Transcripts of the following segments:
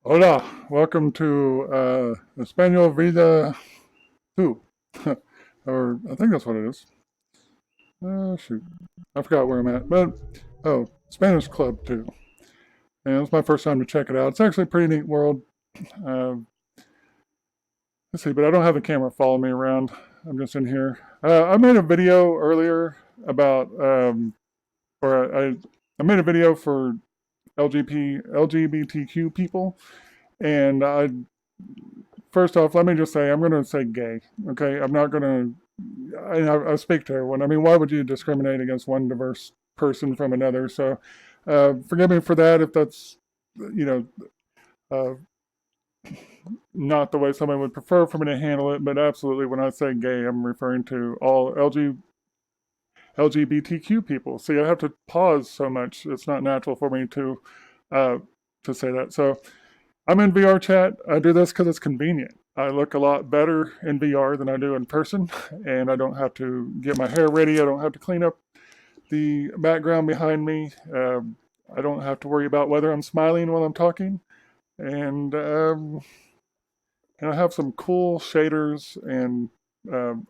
Hola, welcome to Espanol Vida 2. Or I think that's what it is. Shoot. I forgot where I'm at. But, Spanish Club 2. And it's my first time to check it out. It's actually a pretty neat world. Uh, let's see, but I don't have the camera follow me around. I'm just in here. I made a video earlier about, or I made a video for LGBTQ people. And first off, let me just say, I'm going to say gay. Okay, I'm not going to. I speak to everyone. I mean, why would you discriminate against one diverse person from another? So, forgive me for that if that's, you know, uh, not the way somebody would prefer for me to handle it. But absolutely, when I say gay, I'm referring to all LGBTQ people. See, I have to pause so much. It's not natural for me uh, to say that. So, I'm in VRchat. I do this because it's convenient. I look a lot better in VR than I do in person, and I don't have to get my hair ready. I don't have to clean up the background behind me. I don't have to worry about whether I'm smiling while I'm talking. And I have some cool shaders and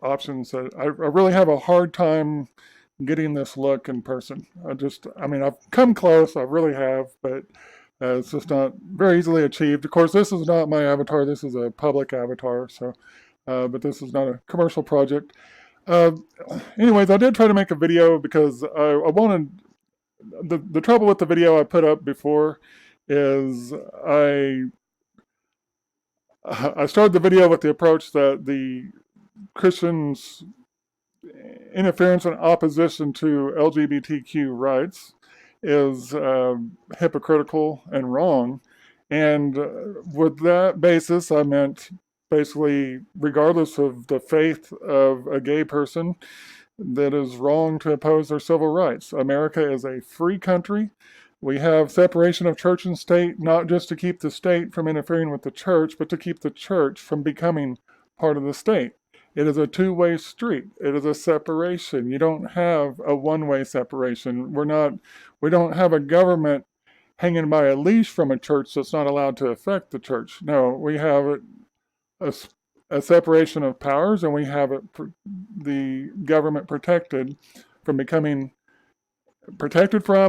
options that I really have a hard time getting this look in person. I mean, I've come close, I really have, but it's just not very easily achieved. Of course, this is not my avatar, this is a public avatar, so, but this is not a commercial project. Uh, Anyways, I did try to make a video because I wanted, the trouble with the video I put up before is I started the video with the approach that the Christians' interference and opposition to LGBTQ rights is hypocritical and wrong. And with that basis, I meant basically, regardless of the faith of a gay person, that is wrong to oppose their civil rights. America is a free country. We have separation of church and state, not just to keep the state from interfering with the church, but to keep the church from becoming part of the state. It is a two-way street. It is a separation. You don't have a one-way separation. We don't have a government hanging by a leash from a church that's not allowed to affect the church. No, we have a, a separation of powers, and we have the government protected from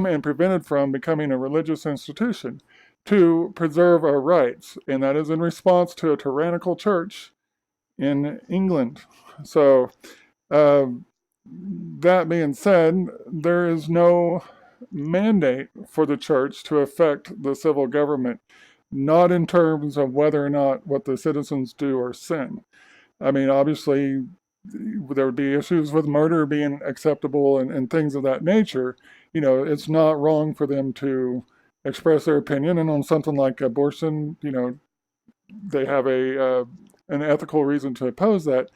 and prevented from becoming a religious institution to preserve our rights, and that is in response to a tyrannical church in England. So, uh, that being said, there is no mandate for the church to affect the civil government, not in terms of whether or not what the citizens do are sin. I mean, obviously, there would be issues with murder being acceptable and things of that nature. You know, it's not wrong for them to express their opinion, and on something like abortion, you know, they have an ethical reason to oppose that.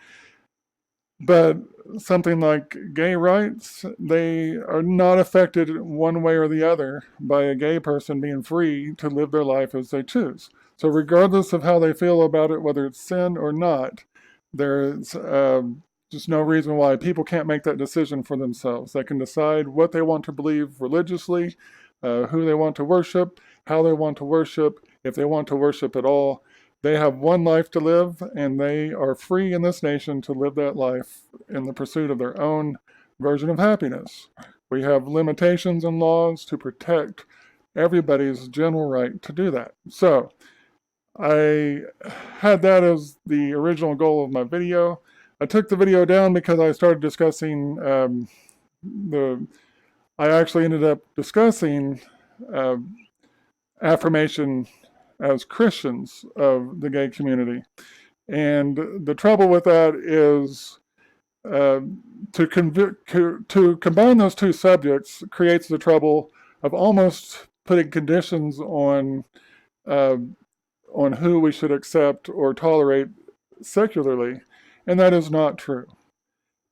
But something like gay rights, they are not affected one way or the other by a gay person being free to live their life as they choose. So, regardless of how they feel about it, whether it's sin or not, there's just no reason why people can't make that decision for themselves. They can decide what they want to believe religiously, who they want to worship, how they want to worship, if they want to worship at all. They have one life to live, and they are free in this nation to live that life in the pursuit of their own version of happiness. We have limitations and laws to protect everybody's general right to do that. So, I had that as the original goal of my video. I took the video down because I started discussing I actually ended up discussing uh, affirmation as Christians of the gay community. And the trouble with that is uh, to combine those two subjects creates the trouble of almost putting conditions uh, on who we should accept or tolerate secularly, and that is not true.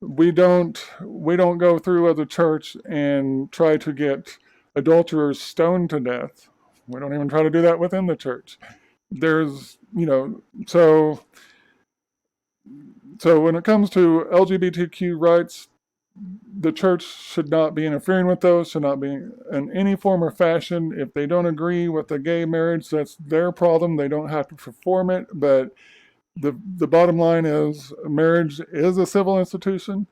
We don't go through as a church and try to get adulterers stoned to death. We don't even try to do that within the church. There's, you know, so when it comes to LGBTQ rights, the church should not be interfering with those, should not be in any form or fashion. If they don't agree with the gay marriage, that's their problem. They don't have to perform it. But the bottom line is marriage is a civil institution.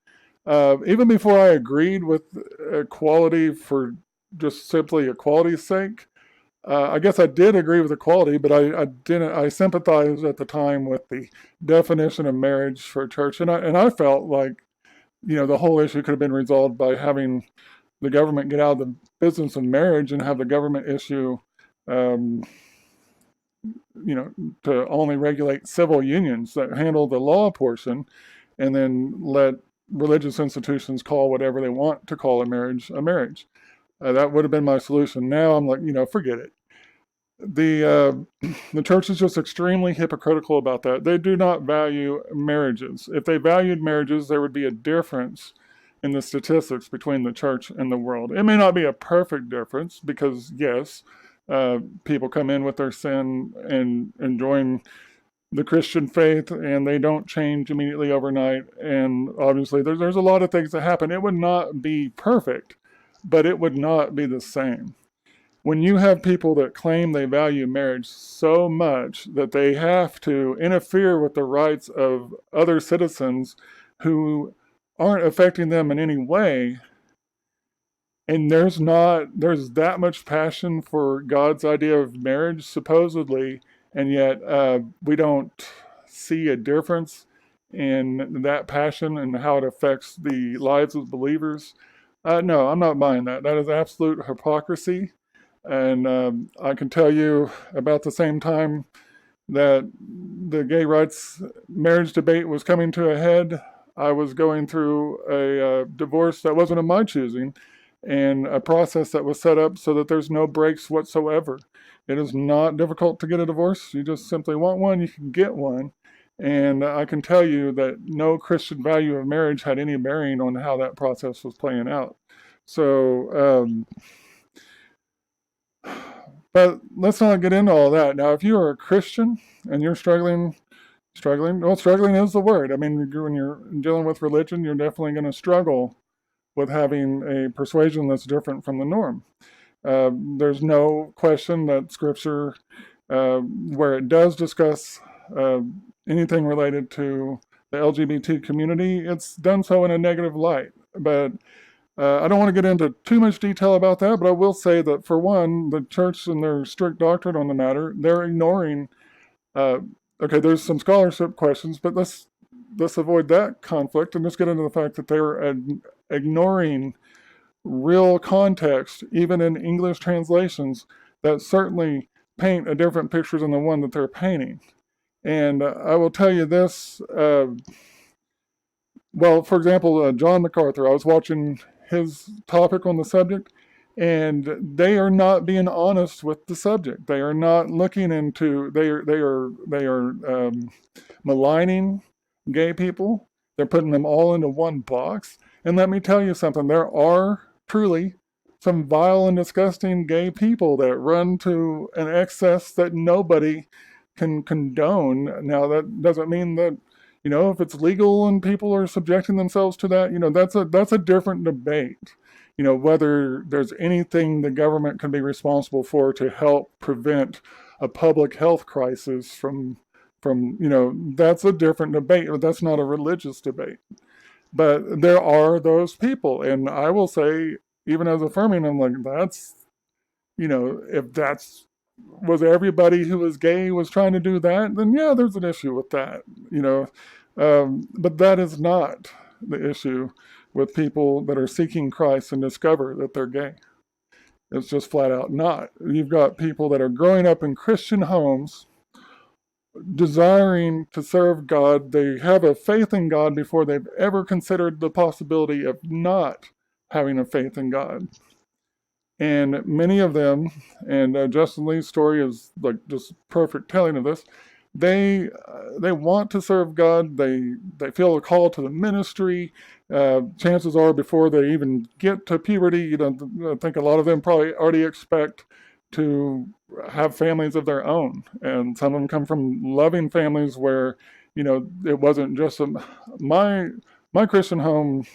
Even before I agreed with equality for just simply equality's sake, I guess I did agree with equality, but I didn't. I sympathized at the time with the definition of marriage for a church, and I felt like the whole issue could have been resolved by having the government get out of the business of marriage and have the government issue, um, to only regulate civil unions that handle the law portion, and then let religious institutions call whatever they want to call a marriage a marriage. That would have been my solution. Now I'm like, forget it. The church is just extremely hypocritical about that. They do not value marriages. If they valued marriages, there would be a difference in the statistics between the church and the world. It may not be a perfect difference because, yes, people come in with their sin and join the Christian faith, and they don't change immediately overnight. And obviously, there's a lot of things that happen. It would not be perfect, but it would not be the same. When you have people that claim they value marriage so much that they have to interfere with the rights of other citizens who aren't affecting them in any way, and there's that much passion for God's idea of marriage, supposedly, and yet we don't see a difference in that passion and how it affects the lives of believers. No, I'm not buying that. That is absolute hypocrisy. And I can tell you about the same time that the gay rights marriage debate was coming to a head, I was going through a divorce that wasn't of my choosing, and a process that was set up so that there's no breaks whatsoever. It is not difficult to get a divorce. You just simply want one, you can get one. And I can tell you that no Christian value of marriage had any bearing on how that process was playing out. So, but let's not get into all that. Now, if you are a Christian and you're struggling, well, struggling is the word. I mean, when you're dealing with religion, you're definitely going to struggle with having a persuasion that's different from the norm. There's no question that Scripture, where it does discuss anything related to the LGBT community, it's done so in a negative light. But I don't want to get into too much detail about that, but I will say that, for one, the church and their strict doctrine on the matter, they're ignoring. Okay, there's some scholarship questions, but let's avoid that conflict and let's get into the fact that they're ignoring real context, even in English translations, that certainly paint a different picture than the one that they're painting. And I will tell you this. Well, for example, John MacArthur, I was watching his topic on the subject, and they are not being honest with the subject. They are not looking into. They are maligning gay people. They're putting them all into one box. And let me tell you something. There are truly some vile and disgusting gay people that run to an excess that nobody can condone. Now, that doesn't mean that, if it's legal and people are subjecting themselves to that, that's a different debate. Whether there's anything the government can be responsible for to help prevent a public health crisis from, that's a different debate. That's not a religious debate. But there are those people, and I will say, even as affirming, I'm like, that's, if that's was everybody who was gay was trying to do that, then yeah, there's an issue with that, but that is not the issue with people that are seeking Christ and discover that they're gay. It's just flat out not. You've got people that are growing up in Christian homes, desiring to serve God. They have a faith in God before they've ever considered the possibility of not having a faith in God. And many of them, and Justin Lee's story is like just perfect telling of this. They want to serve God. They feel a call to the ministry. Chances are, before they even get to puberty, I think a lot of them probably already expect to have families of their own, and some of them come from loving families where it wasn't just my Christian home.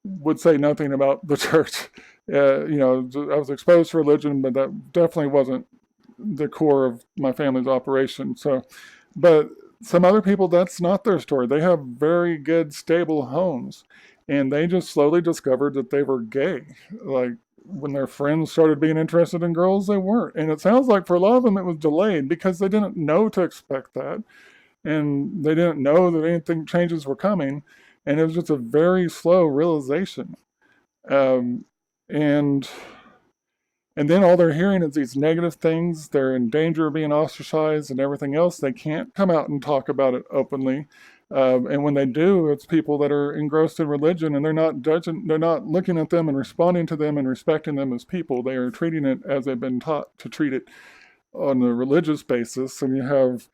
would say nothing about the church. I was exposed to religion, but that definitely wasn't the core of my family's operation. So, but some other people, that's not their story. They have very good, stable homes, and they just slowly discovered that they were gay. Like when their friends started being interested in girls, they weren't. And it sounds like for a lot of them, it was delayed because they didn't know to expect that, and they didn't know that anything changes were coming, and it was just a very slow realization. Um, and and then all they're hearing is these negative things. They're in danger of being ostracized and everything else. They can't come out and talk about it openly. And when they do, it's people that are engrossed in religion, and they're not judging, they're not looking at them and responding to them and respecting them as people. They are treating it as they've been taught to treat it on a religious basis. And you have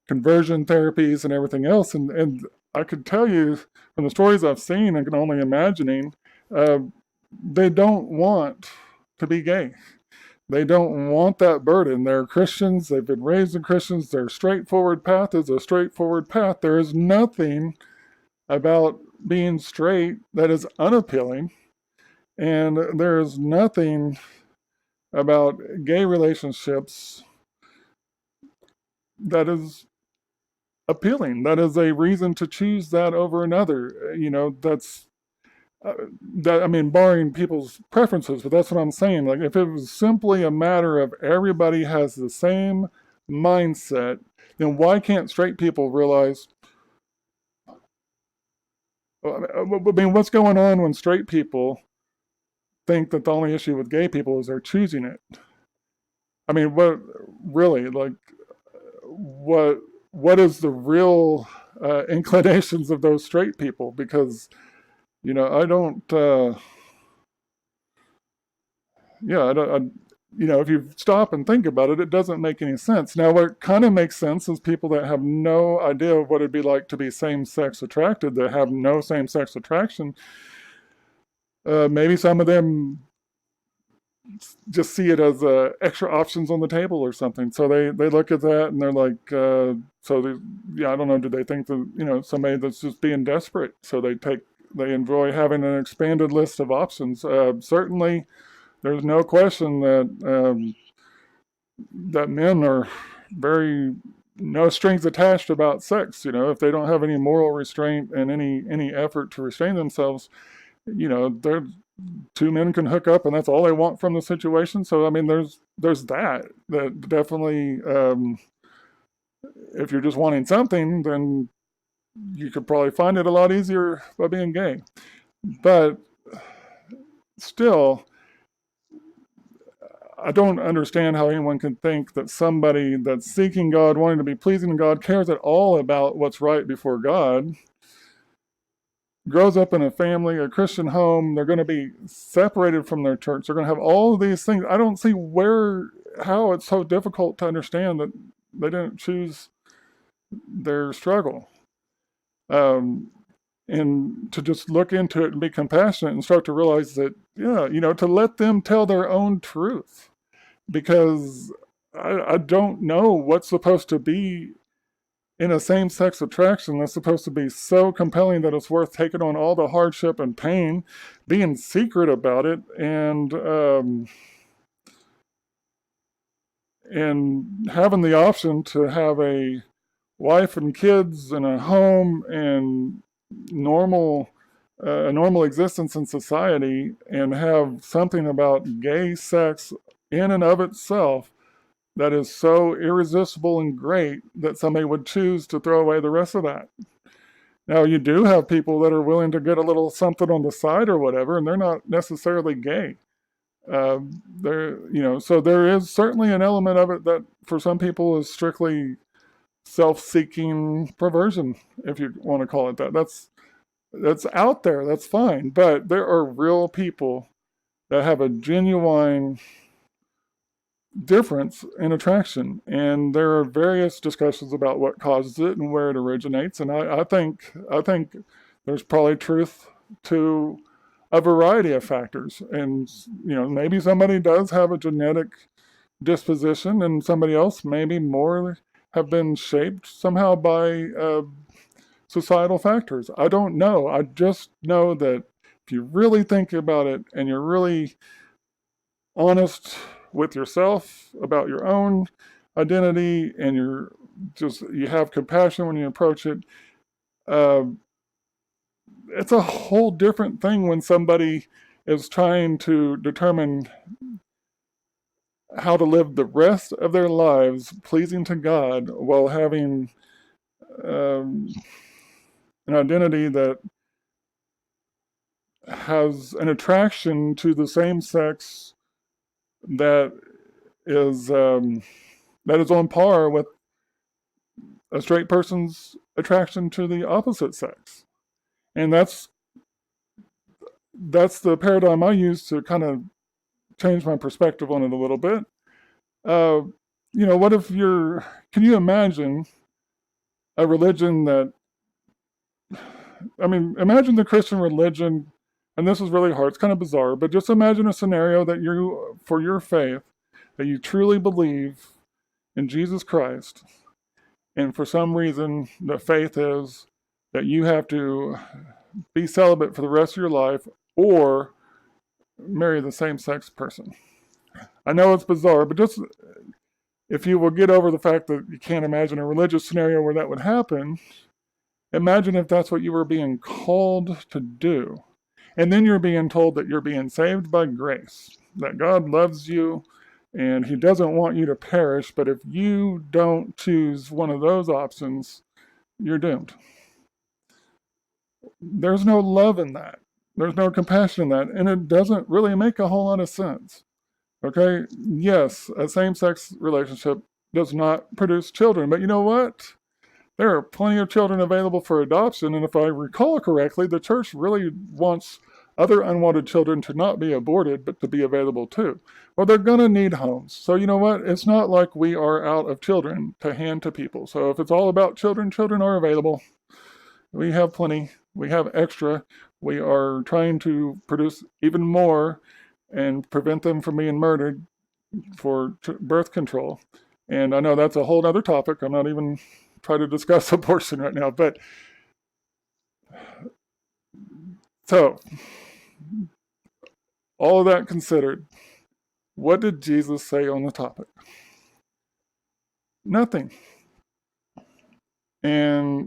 conversion therapies and everything else. And I could tell you from the stories I've seen, I can only imagining, uh, they don't want to be gay. They don't want that burden. They're Christians. They've been raised in Christians. Their straightforward path is a straightforward path. There is nothing about being straight that is unappealing. And there is nothing about gay relationships that is appealing. That is a reason to choose that over another. That's that, I mean, barring people's preferences, but that's what I'm saying. Like, if it was simply a matter of everybody has the same mindset, then why can't straight people realize? I mean, what's going on when straight people think that the only issue with gay people is they're choosing it? I mean, what really, like, what what is the real inclinations of those straight people? Because I don't. Yeah, I don't, if you stop and think about it, it doesn't make any sense. Now, what kind of makes sense is people that have no idea of what it'd be like to be same-sex attracted, that have no same-sex attraction. Maybe some of them just see it as extra options on the table or something. So they look at that and they're like, yeah, I don't know. Do they think that somebody that's just being desperate? So they enjoy having an expanded list of options. Certainly, there's no question that men are very no strings attached about sex. If they don't have any moral restraint and any effort to restrain themselves, they're two men can hook up and that's all they want from the situation. So I mean, there's that definitely. If you're just wanting something, then you could probably find it a lot easier by being gay. But still, I don't understand how anyone can think that somebody that's seeking God, wanting to be pleasing to God, cares at all about what's right before God, grows up in a family, a Christian home. They're going to be separated from their church. They're going to have all of these things. I don't see how it's so difficult to understand that they didn't choose their struggle. And to just look into it and be compassionate and start to realize that, yeah, to let them tell their own truth. Because I don't know what's supposed to be in a same-sex attraction that's supposed to be so compelling that it's worth taking on all the hardship and pain, being secret about it, and having the option to have a wife and kids and a home and a normal existence in society, and have something about gay sex in and of itself that is so irresistible and great that somebody would choose to throw away the rest of that. Now, you do have people that are willing to get a little something on the side or whatever, and they're not necessarily gay. So there is certainly an element of it that for some people is strictly self-seeking perversion, if you want to call it that. That's out there. That's fine, but there are real people that have a genuine difference in attraction, and there are various discussions about what causes it and where it originates. And I think there's probably truth to a variety of factors. And maybe somebody does have a genetic disposition, and somebody else maybe more have been shaped somehow by societal factors. I don't know. I just know that if you really think about it and you're really honest with yourself about your own identity, and you have compassion when you approach it, uh, it's a whole different thing when somebody is trying to determine how to live the rest of their lives pleasing to God while having um, an identity that has an attraction to the same sex that is on par with a straight person's attraction to the opposite sex. And that's the paradigm I use to kind of change my perspective on it a little bit. Uh, what if can you imagine a religion imagine the Christian religion, and this is really hard, it's kind of bizarre, but just imagine a scenario that for your faith, that you truly believe in Jesus Christ, and for some reason, the faith is that you have to be celibate for the rest of your life or marry the same sex person. I know it's bizarre, but just if you will get over the fact that you can't imagine a religious scenario where that would happen, imagine if that's what you were being called to do. And then you're being told that you're being saved by grace, that God loves you and he doesn't want you to perish, but if you don't choose one of those options, you're doomed. There's no love in that. There's no compassion in that, and it doesn't really make a whole lot of sense. Okay? Yes, a same-sex relationship does not produce children, but you know what? There are plenty of children available for adoption, and if I recall correctly, the church really wants other unwanted children to not be aborted, but to be available too. Well, they're going to need homes. So you know what? It's not like we are out of children to hand to people. So if it's all about children, children are available. We have plenty. We have extra. We are trying to produce even more and prevent them from being murdered for birth control. And I know that's a whole other topic. I'm not even trying to discuss abortion right now. But so, all of that considered, what did Jesus say on the topic? Nothing. And,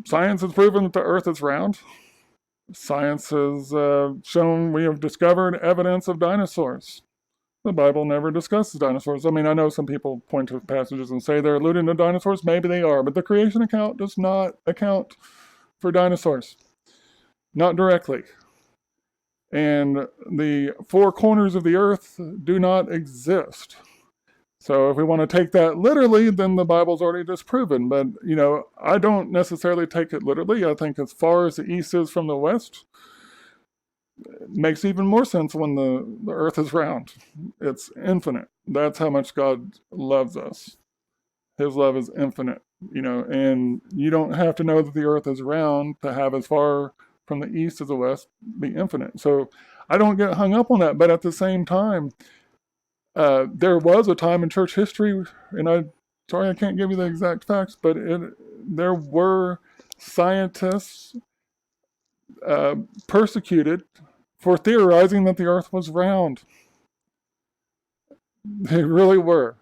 science has proven that the earth is round. Science has shown we have discovered evidence of dinosaurs. The Bible never discusses dinosaurs. I mean, I know some people point to passages and say they're alluding to dinosaurs. Maybe they are, but the creation account does not account for dinosaurs. Not directly. And the four corners of the earth do not exist. So if we want to take that literally, then the Bible's already disproven. But, I don't necessarily take it literally. I think as far as the east is from the west, it makes even more sense when the earth is round. It's infinite. That's how much God loves us. His love is infinite, and you don't have to know that the earth is round to have as far from the east as the west be infinite. So I don't get hung up on that. But at the same time, there was a time in church history, and I can't give you the exact facts, but there were scientists persecuted for theorizing that the earth was round. They really were.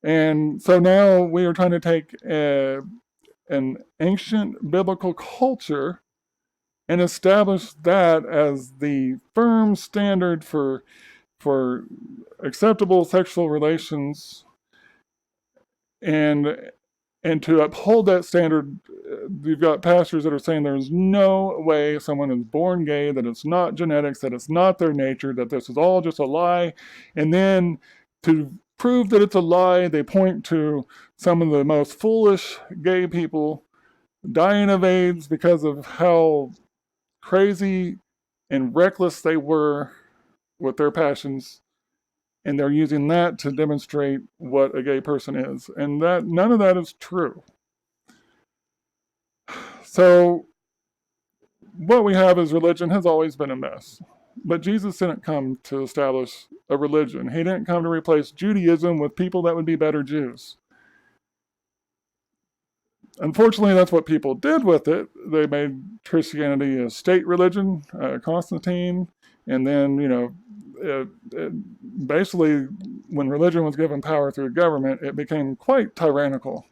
And so now we are trying to take an ancient biblical culture and establish that as the firm standard for acceptable sexual relations, and to uphold that standard, you've got pastors that are saying there's no way someone is born gay, that it's not genetics, that it's not their nature, that this is all just a lie. And then to prove that it's a lie, they point to some of the most foolish gay people dying of AIDS because of how crazy and reckless they were with their passions, and they're using that to demonstrate what a gay person is. And that none of that is true. So what we have is religion has always been a mess. But Jesus didn't come to establish a religion. He didn't come to replace Judaism with people that would be better Jews. Unfortunately, that's what people did with it. They made Christianity a state religion, Constantine, and then, basically, when religion was given power through government, it became quite tyrannical.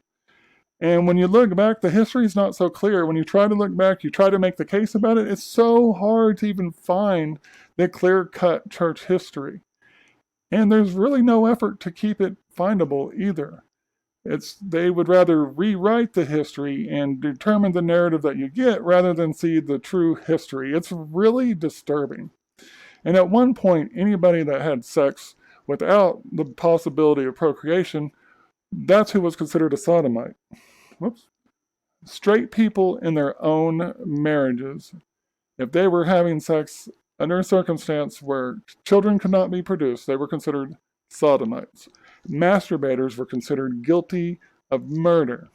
And when you look back, the history is not so clear. When you try to look back, you try to make the case about it, it's so hard to even find the clear-cut church history. And there's really no effort to keep it findable either. They would rather rewrite the history and determine the narrative that you get rather than see the true history. It's really disturbing. And at one point, anybody that had sex without the possibility of procreation, that's who was considered a sodomite. Whoops. Straight people in their own marriages, if they were having sex under a circumstance where children could not be produced, they were considered sodomites. Masturbators were considered guilty of murder.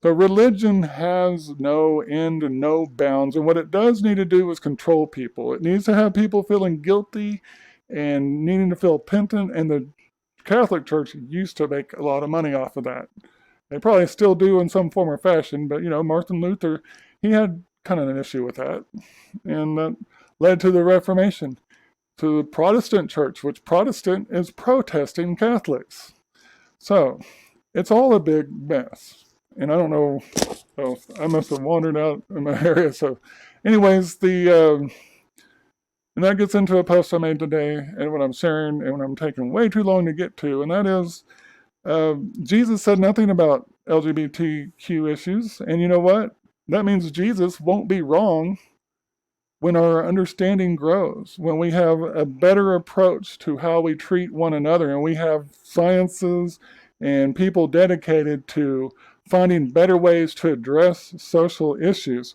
So religion has no end and no bounds, and what it does need to do is control people. It needs to have people feeling guilty and needing to feel penitent, and the Catholic Church used to make a lot of money off of that. They probably still do in some form or fashion, but Martin Luther, he had kind of an issue with that, and that led to the Reformation, to the Protestant Church, which Protestant is protesting Catholics. So it's all a big mess, and I don't know. Oh, I must have wandered out in my area. So, anyways, and that gets into a post I made today, and what I'm sharing, and what I'm taking way too long to get to, and that is, Jesus said nothing about LGBTQ issues, and you know what? That means Jesus won't be wrong when our understanding grows, when we have a better approach to how we treat one another, and we have sciences and people dedicated to finding better ways to address social issues.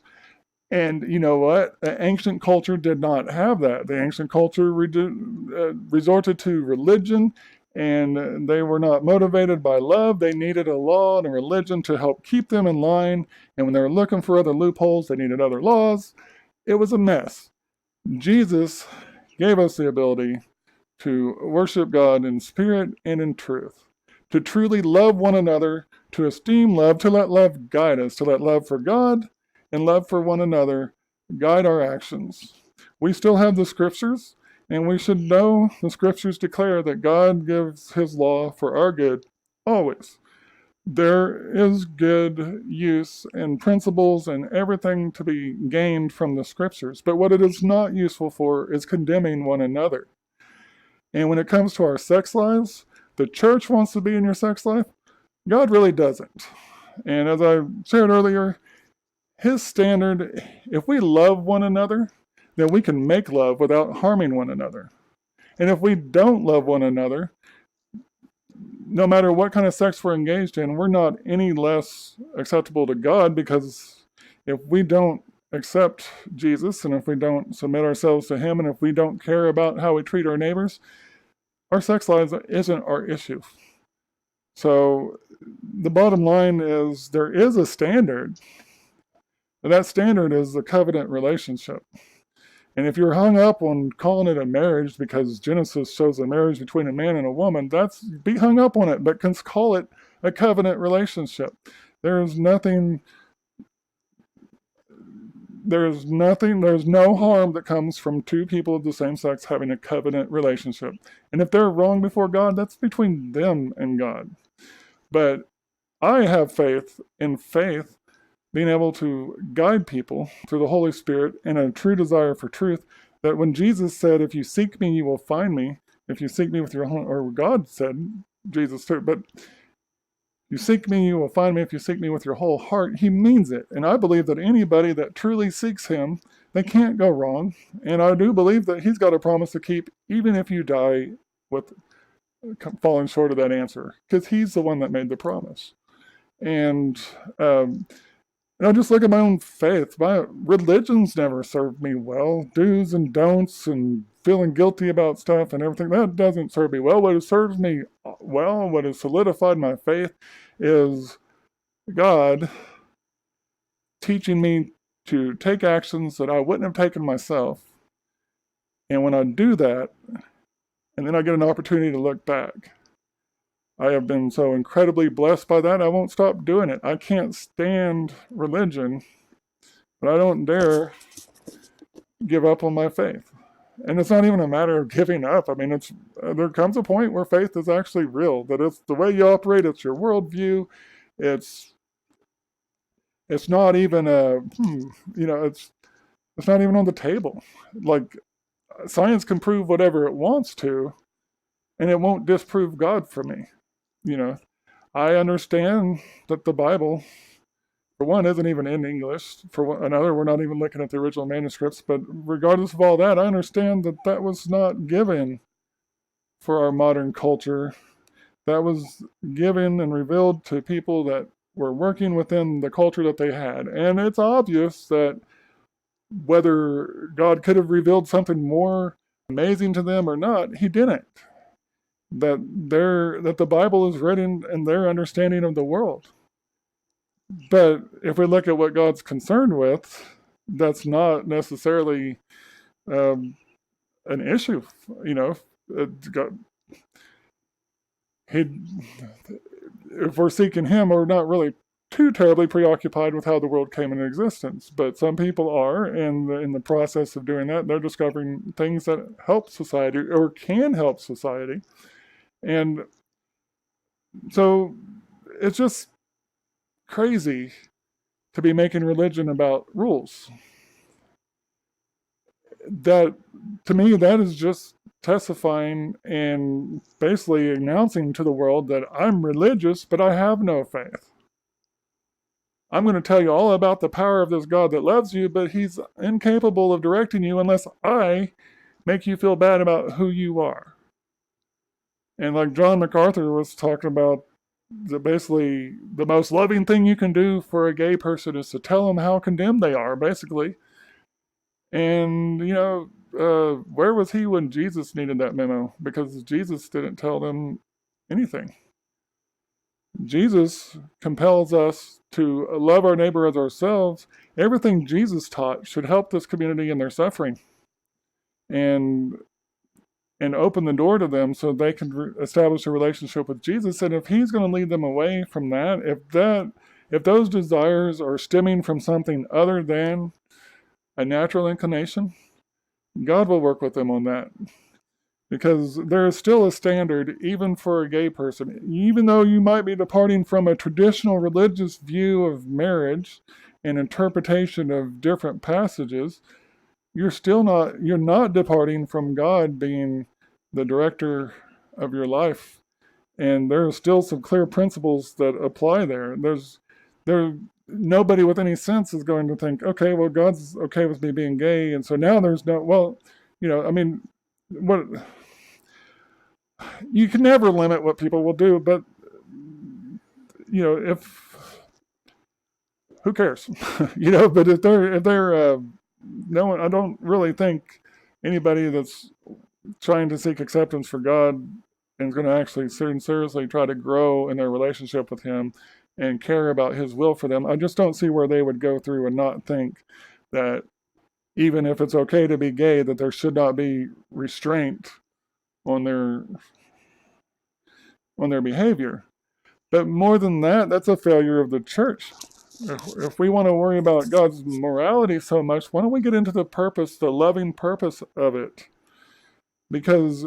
And you know what? The ancient culture did not have that. The ancient culture resorted to religion, and they were not motivated by love. They needed a law and a religion to help keep them in line. And when they were looking for other loopholes, they needed other laws. It was a mess. Jesus gave us the ability to worship God in spirit and in truth, to truly love one another, to esteem love, to let love guide us, to let love for God and love for one another guide our actions. We still have the scriptures, and we should know the scriptures declare that God gives his law for our good always. There is good use and principles and everything to be gained from the scriptures, but what it is not useful for is condemning one another. And when it comes to our sex lives, the church wants to be in your sex life. God really doesn't. And as I shared earlier, his standard, if we love one another, then we can make love without harming one another. And if we don't love one another, no matter what kind of sex we're engaged in, we're not any less acceptable to God, because if we don't accept Jesus, and if we don't submit ourselves to him, and if we don't care about how we treat our neighbors, our sex lives isn't our issue. So the bottom line is there is a standard. That standard is the covenant relationship. And if you're hung up on calling it a marriage because Genesis shows a marriage between a man and a woman, be hung up on it, but call it a covenant relationship. There's no harm that comes from two people of the same sex having a covenant relationship. And if they're wrong before God, that's between them and God. But I have faith in faith being able to guide people through the Holy Spirit and a true desire for truth, that when Jesus said, if you seek me, you will find me, if you seek me with your whole, or God said, Jesus too, but you seek me, you will find me if you seek me with your whole heart, he means it. And I believe that anybody that truly seeks him, they can't go wrong. And I do believe that he's got a promise to keep, even if you die with falling short of that answer, because he's the one that made the promise. And I just look at my own faith. My religion's never served me well. Do's and don'ts and feeling guilty about stuff and everything, that doesn't serve me well. What has served me well, what has solidified my faith, is God teaching me to take actions that I wouldn't have taken myself. And when I do that, and then I get an opportunity to look back, I have been so incredibly blessed by that, I won't stop doing it. I can't stand religion, but I don't dare give up on my faith. And it's not even a matter of giving up. I mean, it's there comes a point where faith is actually real. That it's the way you operate. It's your worldview. It's it's not even it's not even on the table. Like science can prove whatever it wants to, and it won't disprove God for me. You know, I understand that the Bible, for one, isn't even in English. For another, we're not even looking at the original manuscripts. But regardless of all that, I understand that that was not given for our modern culture. That was given and revealed to people that were working within the culture that they had. And it's obvious that whether God could have revealed something more amazing to them or not, he didn't. That the Bible is written in their understanding of the world. But if we look at what God's concerned with, that's not necessarily um, an issue. You know, he, if we're seeking Him, we're not really too terribly preoccupied with how the world came into existence. But some people are, and in the process of doing that, they're discovering things that help society or can help society. And so it's just crazy to be making religion about rules. That, to me, that is just testifying and basically announcing to the world that I'm religious, but I have no faith. I'm going to tell you all about the power of this God that loves you, but he's incapable of directing you unless I make you feel bad about who you are. And like John MacArthur was talking about, basically the most loving thing you can do for a gay person is to tell them how condemned they are, basically. And, where was he when Jesus needed that memo? Because Jesus didn't tell them anything. Jesus compels us to love our neighbor as ourselves. Everything Jesus taught should help this community in their suffering and open the door to them so they can establish a relationship with Jesus. And if he's going to lead them away from that, if those desires are stemming from something other than a natural inclination, God will work with them on that. Because there is still a standard, even for a gay person. Even though you might be departing from a traditional religious view of marriage and interpretation of different passages, you're not departing from God being the director of your life. And there are still some clear principles that apply there. There nobody with any sense is going to think, okay, well, God's okay with me being gay, and so now there's no, well, I mean, what, you can never limit what people will do, but if, who cares? But if they're no one, I don't really think anybody that's trying to seek acceptance for God and is going to actually seriously try to grow in their relationship with him and care about his will for them, I just don't see where they would go through and not think that even if it's okay to be gay, that there should not be restraint on their behavior. But more than that, that's a failure of the church. If we want to worry about God's morality so much, why don't we get into the purpose, the loving purpose of it? Because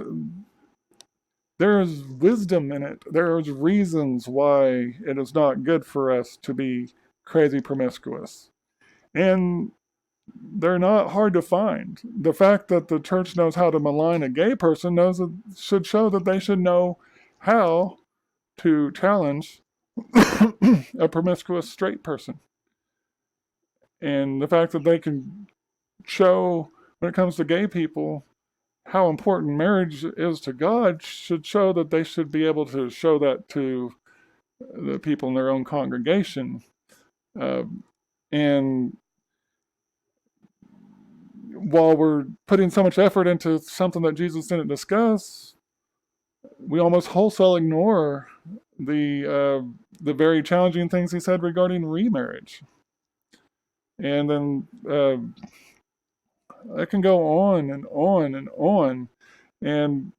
there is wisdom in it. There is reasons why it is not good for us to be crazy promiscuous. And they're not hard to find. The fact that the church knows how to malign a gay person should show that they should know how to challenge a promiscuous straight person. And the fact that they can show, when it comes to gay people, how important marriage is to God should show that they should be able to show that to the people in their own congregation. And while we're putting so much effort into something that Jesus didn't discuss, we almost wholesale ignore the very challenging things he said regarding remarriage. And then I can go on and on and on. And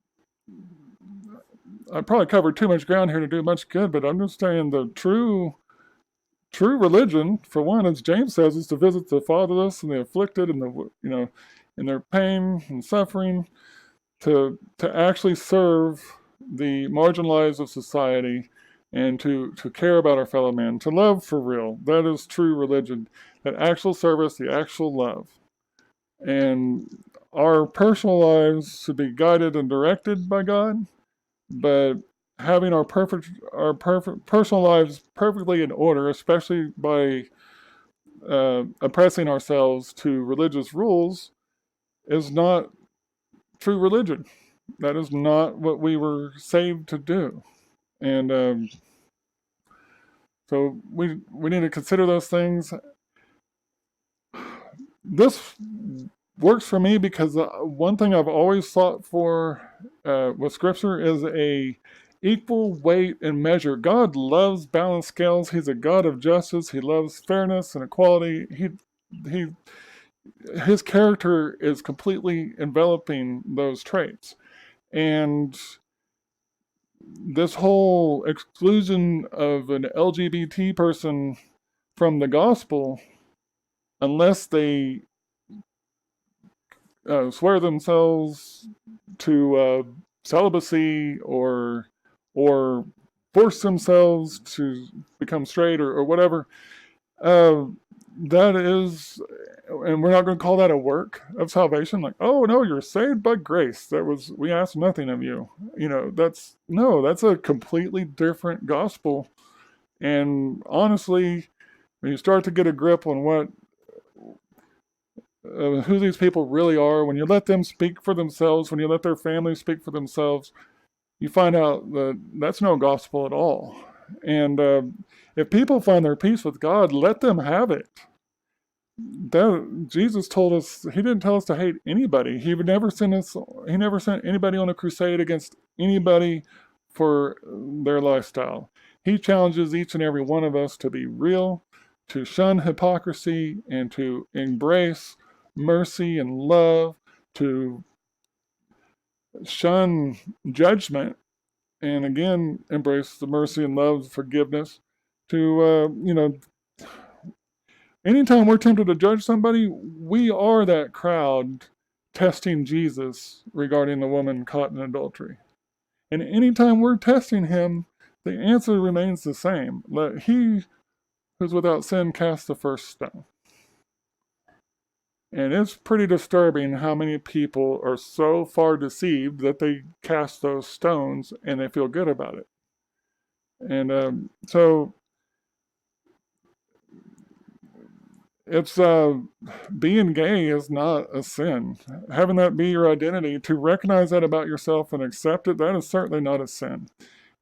I probably covered too much ground here to do much good, but I'm just saying the true religion, for one, as James says, is to visit the fatherless and the afflicted and in their pain and suffering, to actually serve the marginalized of society, and to care about our fellow man, to love for real. That is true religion. That actual service, the actual love. And our personal lives should be guided and directed by God, but having our perfect personal lives perfectly in order, especially by oppressing ourselves to religious rules, is not true religion. That is not what we were saved to do. And so we need to consider those things. This works for me because one thing I've always sought for with Scripture is a equal weight and measure. God loves balanced scales. He's a God of justice. He loves fairness and equality. He his character is completely enveloping those traits. And this whole exclusion of an LGBT person from the gospel, unless they swear themselves to celibacy, or force themselves to become straight, or whatever, uh, that is, and we're not going to call that a work of salvation. Like, oh no, you're saved by grace. We asked nothing of you. That's a completely different gospel. And honestly, when you start to get a grip on who these people really are, when you let them speak for themselves, when you let their families speak for themselves, you find out that that's no gospel at all. And if people find their peace with God, let them have it. Jesus told us, he didn't tell us to hate anybody. He never sent anybody on a crusade against anybody for their lifestyle. He challenges each and every one of us to be real, to shun hypocrisy, and to embrace mercy and love, to shun judgment, and again embrace the mercy and love, forgiveness. To anytime we're tempted to judge somebody, we are that crowd testing Jesus regarding the woman caught in adultery. And anytime we're testing him, the answer remains the same. Let he who's without sin cast the first stone. And it's pretty disturbing how many people are so far deceived that they cast those stones and they feel good about it. And so it's being gay is not a sin. Having that be your identity, to recognize that about yourself and accept it, that is certainly not a sin.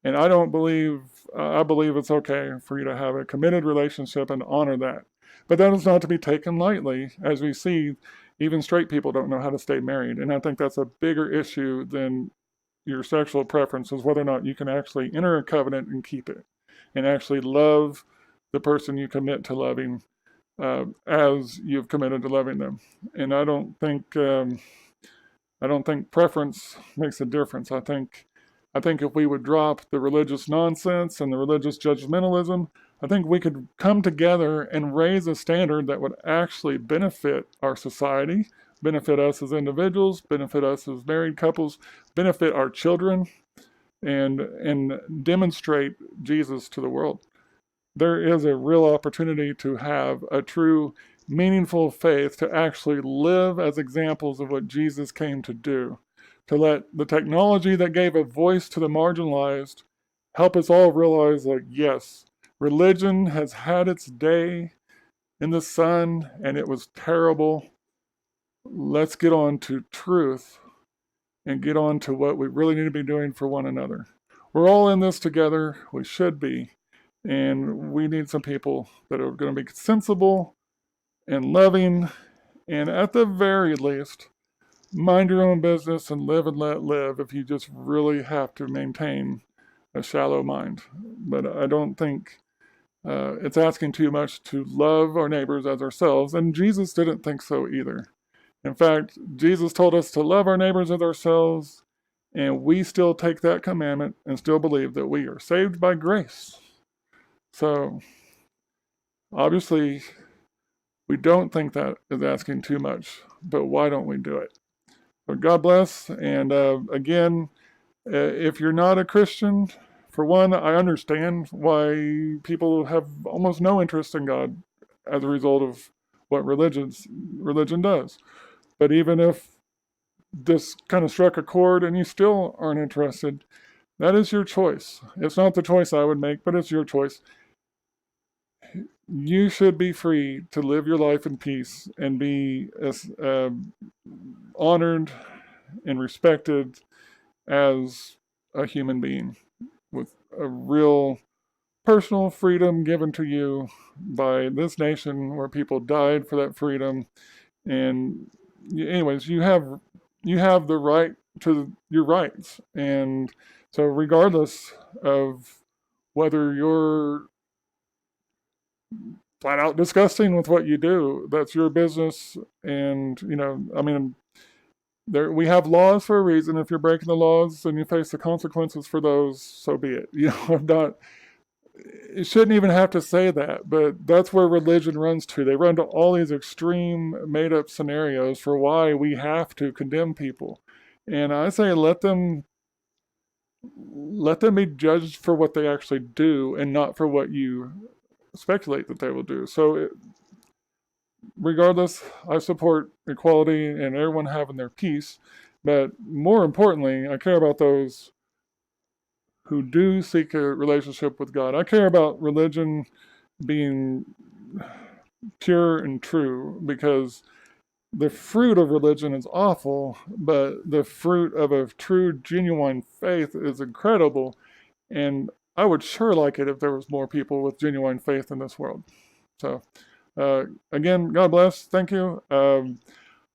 And I believe it's okay for you to have a committed relationship and honor that. But that is not to be taken lightly. As we see, even straight people don't know how to stay married. And I think that's a bigger issue than your sexual preferences, whether or not you can actually enter a covenant and keep it, and actually love the person you commit to loving as you've committed to loving them. And I don't think preference makes a difference. I think if we would drop the religious nonsense and the religious judgmentalism, I think we could come together and raise a standard that would actually benefit our society, benefit us as individuals, benefit us as married couples, benefit our children, and demonstrate Jesus to the world. There is a real opportunity to have a true, meaningful faith, to actually live as examples of what Jesus came to do, to let the technology that gave a voice to the marginalized help us all realize, like, yes, religion has had its day in the sun and it was terrible. Let's get on to truth and get on to what we really need to be doing for one another. We're all in this together. We should be. And we need some people that are going to be sensible and loving, and at the very least, mind your own business and live and let live if you just really have to maintain a shallow mind. But I don't think it's asking too much to love our neighbors as ourselves, and Jesus didn't think so either. In fact, Jesus told us to love our neighbors as ourselves, And we still take that commandment and still believe that we are saved by grace. So obviously, we don't think that is asking too much, but why don't we do it? But God bless. And again, if you're not a Christian, for one, I understand why people have almost no interest in God as a result of what religion does. But even if this kind of struck a chord and you still aren't interested, that is your choice. It's not the choice I would make, but it's your choice. You should be free to live your life in peace and be honored and respected as a human being with a real personal freedom given to you by this nation where people died for that freedom. And anyways, you have the right to your rights. And so regardless of whether you're flat out disgusting with what you do, that's your business. And I mean, we have laws for a reason. If you're breaking the laws and you face the consequences for those, so be it. I'm not. It shouldn't even have to say that, but that's where religion runs to. They run to all these extreme, made-up scenarios for why we have to condemn people, and I say let them be judged for what they actually do, and not for what you speculate that they will do. So, regardless, I support equality and everyone having their peace, but more importantly, I care about those who do seek a relationship with God. I care about religion being pure and true, because the fruit of religion is awful, but the fruit of a true, genuine faith is incredible. And I would sure like it if there was more people with genuine faith in this world. So, again, God bless. Thank you.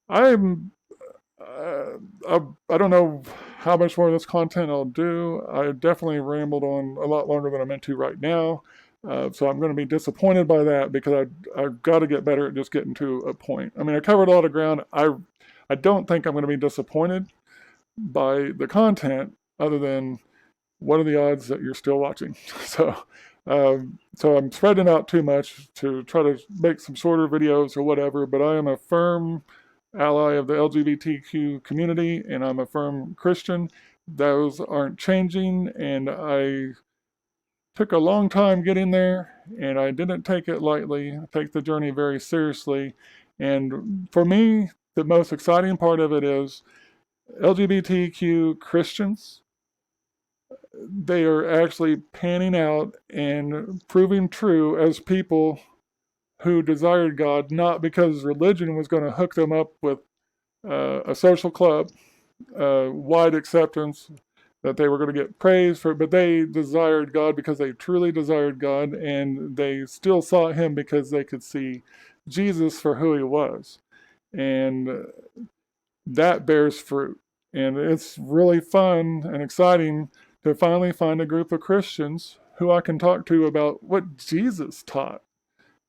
I'm I don't know how much more of this content I'll do. I definitely rambled on a lot longer than I'm meant to right now. So I'm going to be disappointed by that, because I've got to get better at just getting to a point. I mean, I covered a lot of ground. I don't think I'm going to be disappointed by the content, other than what are the odds that you're still watching? So I'm spreading out too much to try to make some shorter videos or whatever, but I am a firm ally of the LGBTQ community, and I'm a firm Christian. Those aren't changing, and I took a long time getting there, and I didn't take it lightly. I take the journey very seriously. And for me, the most exciting part of it is LGBTQ Christians. They are actually panning out and proving true as people who desired God, not because religion was going to hook them up with a social club, wide acceptance, that they were going to get praise for, but they desired God because they truly desired God, and they still sought Him because they could see Jesus for who He was. And that bears fruit. And it's really fun and exciting to finally find a group of Christians who I can talk to about what Jesus taught,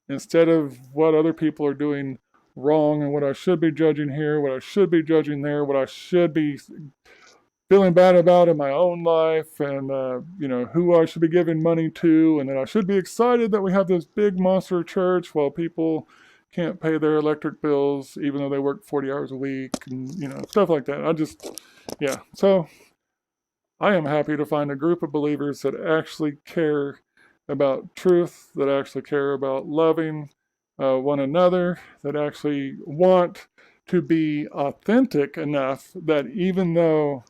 instead of what other people are doing wrong, and what I should be judging here, what I should be judging there, what I should be feeling bad about in my own life, and who I should be giving money to, and that I should be excited that we have this big monster church while people can't pay their electric bills even though they work 40 hours a week, and stuff like that. Yeah. So I am happy to find a group of believers that actually care about truth, that actually care about loving one another, that actually want to be authentic enough that even though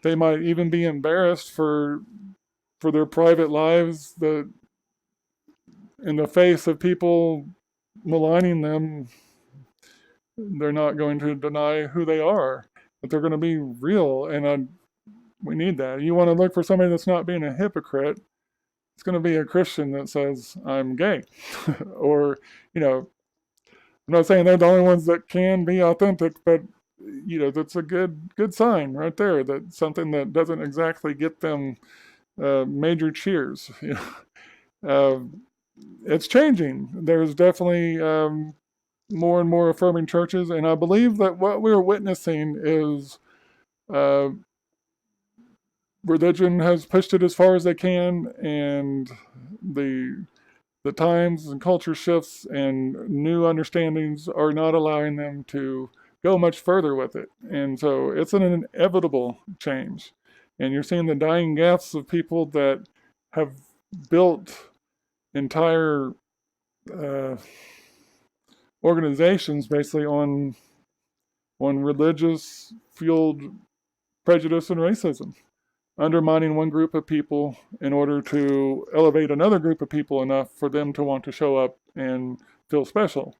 they might even be embarrassed for their private lives, that in the face of people maligning them, they're not going to deny who they are, that they're going to be real. And we need that. You want to look for somebody that's not being a hypocrite, it's going to be a Christian that says, I'm gay. Or, I'm not saying they're the only ones that can be authentic, but that's a good sign right there, that something that doesn't exactly get them major cheers. Uh, it's changing. There's definitely more and more affirming churches, and I believe that what we're witnessing is uh, religion has pushed it as far as they can, and the the times and culture shifts and new understandings are not allowing them to go much further with it. And so it's an inevitable change. And you're seeing the dying gasps of people that have built entire uh, organizations basically on religious fueled prejudice and racism, undermining one group of people in order to elevate another group of people enough for them to want to show up and feel special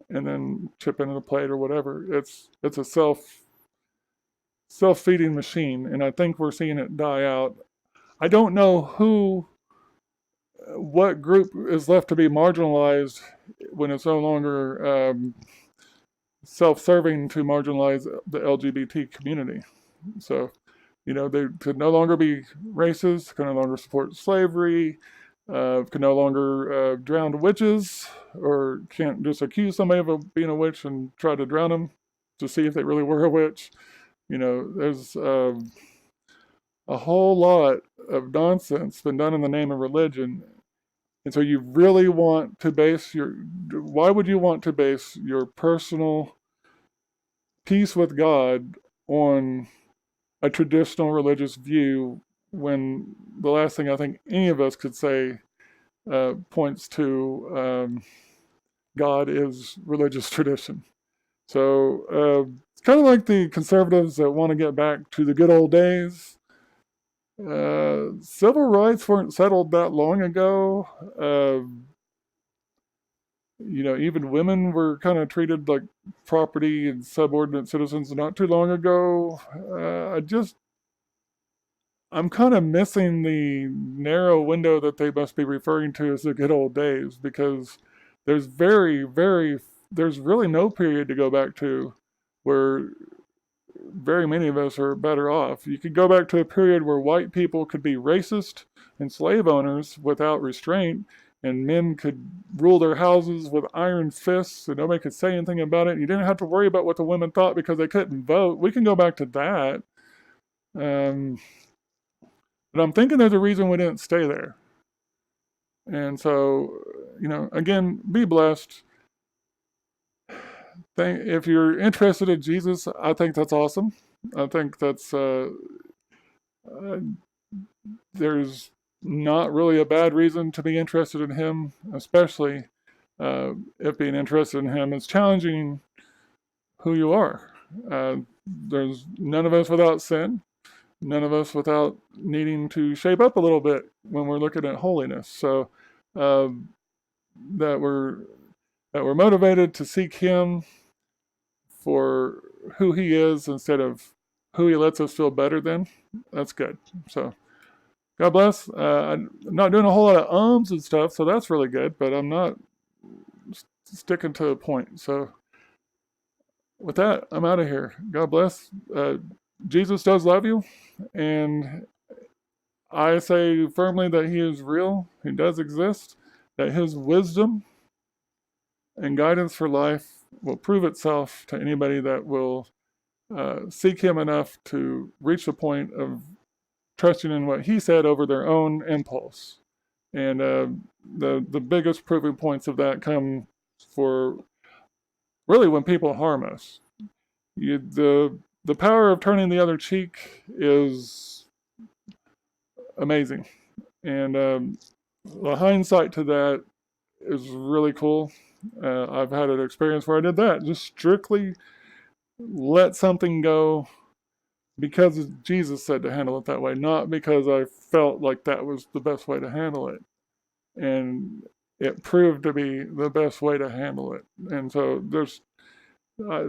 and then chip into the plate or whatever. It's a self-feeding machine, and I think we're seeing it die out. I don't know what group is left to be marginalized when it's no longer self-serving to marginalize the LGBT community. So, they could no longer be racist, could no longer support slavery, could no longer drown witches, or can't just accuse somebody of being a witch and try to drown them to see if they really were a witch. There's a whole lot of nonsense been done in the name of religion. And so you really want to why would you want to base your personal peace with God on a traditional religious view when the last thing I think any of us could say points to God is religious tradition? So it's kind of like the conservatives that want to get back to the good old days. Civil rights weren't settled that long ago. Even women were kind of treated like property and subordinate citizens not too long ago. I'm kind of missing the narrow window that they must be referring to as the good old days, because there's there's really no period to go back to where very many of us are better off. You could go back to a period where white people could be racist and slave owners without restraint, and men could rule their houses with iron fists and nobody could say anything about it. You didn't have to worry about what the women thought because they couldn't vote. We can go back to that. Um, but I'm thinking there's a reason we didn't stay there. And so, again, be blessed. If you're interested in Jesus, I think that's awesome. I think that's uh, there's not really a bad reason to be interested in him, especially if being interested in him is challenging who you are. There's none of us without sin, none of us without needing to shape up a little bit when we're looking at holiness. So uh, that we're motivated to seek him for who he is instead of who he lets us feel better than. That's good. So God bless. I'm not doing a whole lot of ums and stuff, so that's really good, but I'm not sticking to the point. So with that, I'm out of here. God bless. Jesus does love you, and I say firmly that he is real, he does exist, that his wisdom and guidance for life will prove itself to anybody that will seek him enough to reach the point of trusting in what he said over their own impulse. And the biggest proving points of that come for really when people harm us. The power of turning the other cheek is amazing, and the hindsight to that is really cool. I've had an experience where I did that, just strictly let something go because Jesus said to handle it that way, not because I felt like that was the best way to handle it. And it proved to be the best way to handle it. And so I,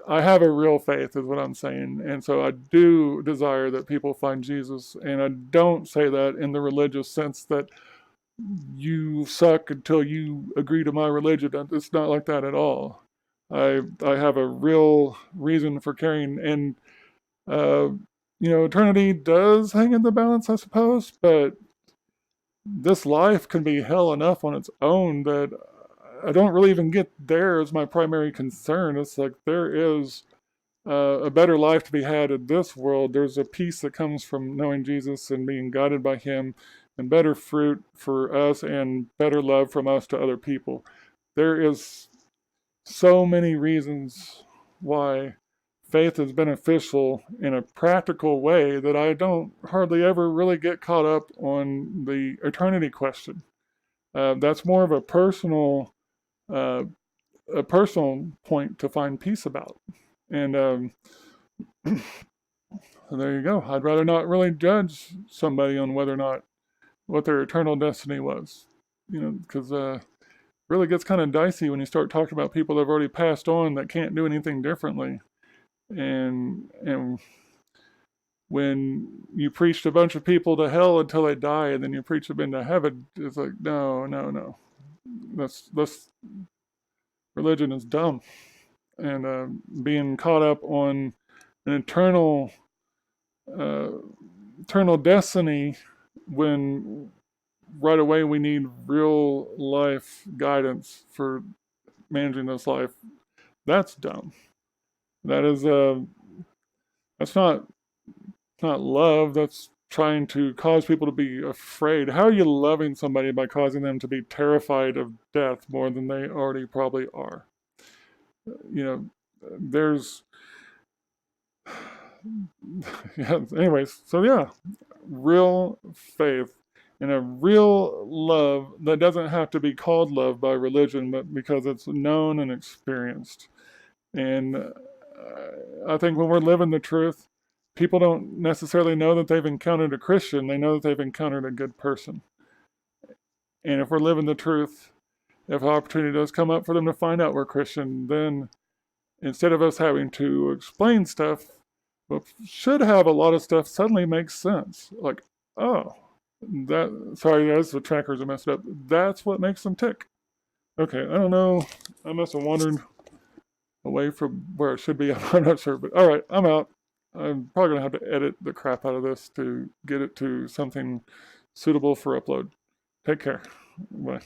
I have a real faith, is what I'm saying. And so I do desire that people find Jesus. And I don't say that in the religious sense that you suck until you agree to my religion. It's not like that at all. I have a real reason for caring, and uh, eternity does hang in the balance, I suppose. But this life can be hell enough on its own that I don't really even get there as my primary concern. It's like there is a better life to be had in this world. There's a peace that comes from knowing Jesus and being guided by him, and better fruit for us and better love from us to other people. There is so many reasons why faith is beneficial in a practical way that I don't hardly ever really get caught up on the eternity question. That's more of uh, a personal point to find peace about. And so there you go. I'd rather not really judge somebody on whether or not what their eternal destiny was, because really gets kind of dicey when you start talking about people that have already passed on that can't do anything differently. And when you preached a bunch of people to hell until they die, and then you preach them into heaven, it's like no, no, no. That's religion is dumb, and being caught up on an uh, eternal destiny when right away we need real life guidance for managing this life. That's dumb. That is that's not love. That's trying to cause people to be afraid. How are you loving somebody by causing them to be terrified of death more than they already probably are? You know, there's yeah. Anyways, so yeah, real faith and a real love that doesn't have to be called love by religion, but because it's known and experienced. And I think when we're living the truth, people don't necessarily know that they've encountered a Christian. They know that they've encountered a good person. And if we're living the truth, if an opportunity does come up for them to find out we're Christian, then instead of us having to explain stuff, what should have a lot of stuff suddenly makes sense. Like, oh, sorry guys, the trackers are messed up. That's what makes them tick. Okay, I don't know. I must have wandered away from where it should be. I'm not sure, but all right, I'm out. I'm probably gonna have to edit the crap out of this to get it to something suitable for upload. Take care. Bye.